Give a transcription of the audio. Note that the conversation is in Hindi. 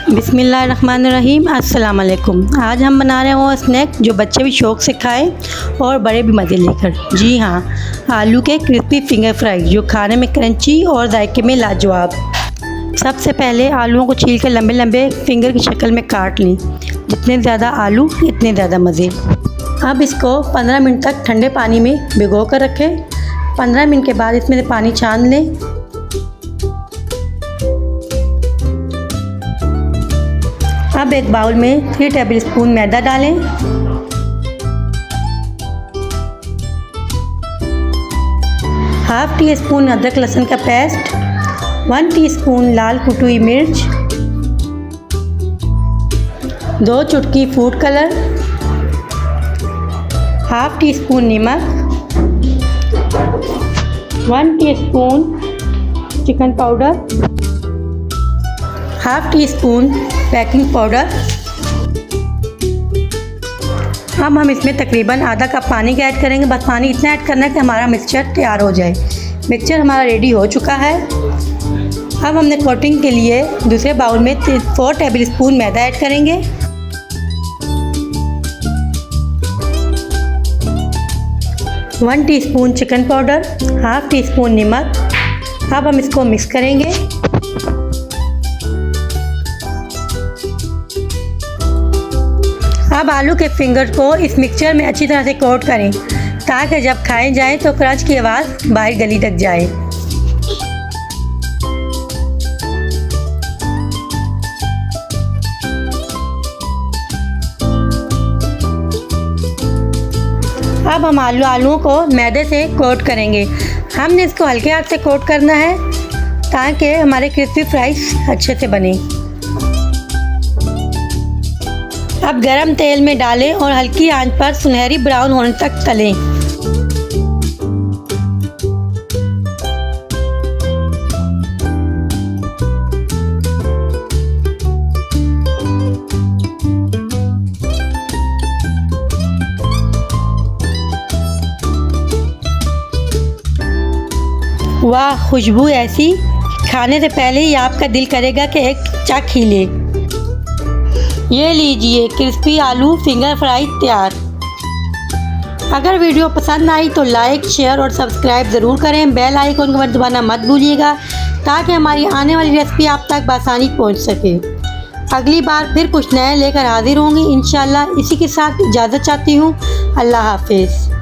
बिस्मिल्लाहिर्रहमानिर्रहीम। अस्सलाम वालेकुम। आज हम बना रहे हैं वो स्नैक जो बच्चे भी शौक़ से खाएं और बड़े भी मज़े लेकर। जी हाँ, आलू के क्रिस्पी फिंगर फ्राई जो खाने में क्रंची और जायके में लाजवाब। सबसे पहले आलूओं को छील कर लंबे लंबे फिंगर की शक्ल में काट लें। जितने ज़्यादा आलू इतने ज़्यादा मज़े। अब इसको 15 मिनट तक ठंडे पानी में भिगो कर रखें। 15 मिनट के बाद इसमें से पानी छान लें। अब एक बाउल में 3 टेबलस्पून मैदा डालें। हाफ टी स्पून अदरक लहसुन का पेस्ट, 1 टीस्पून लाल कुटी हुई मिर्च, 2 चुटकी food colour, half tea spoon नमक, 1 teaspoon chicken powder, half tea spoon baking powder. अब हम इसमें तकरीबन आधा कप पानी का ऐड करेंगे। बस पानी इतना ऐड करना है कि हमारा मिक्सचर तैयार हो जाए। मिक्सचर हमारा रेडी हो चुका है। अब हमने कोटिंग के लिए दूसरे बाउल में 4 टेबलस्पून मैदा ऐड करेंगे। One teaspoon chicken powder, half tea spoon नमक। अब हम इसको मिक्स करेंगे। अब आलू के फिंगर को इस मिक्सचर में अच्छी तरह से कोट करें ताकि जब खाए जाए तो क्रंच की आवाज़ बाहर गली तक जाए। अब हम आलूओं को मैदे से कोट करेंगे। हमने इसको हल्के हाथ से कोट करना है ताकि हमारे क्रिस्पी फ्राइज अच्छे से बने। अब गरम तेल में डालें और हल्की आंच पर सुनहरी ब्राउन होने तक तलें। वाह, खुशबू ऐसी खाने से पहले ही आपका दिल करेगा कि एक चख ही ले। ये लीजिए क्रिस्पी आलू फिंगर फ्राई तैयार। अगर वीडियो पसंद आई तो लाइक, शेयर और सब्सक्राइब ज़रूर करें। बेल आइकन को दबाना मत भूलिएगा ताकि हमारी आने वाली रेसिपी आप तक बआसानी पहुंच सके। अगली बार फिर कुछ नया लेकर हाजिर होंगी इंशाल्लाह। इसी के साथ इजाज़त चाहती हूँ। अल्लाह हाफिज़।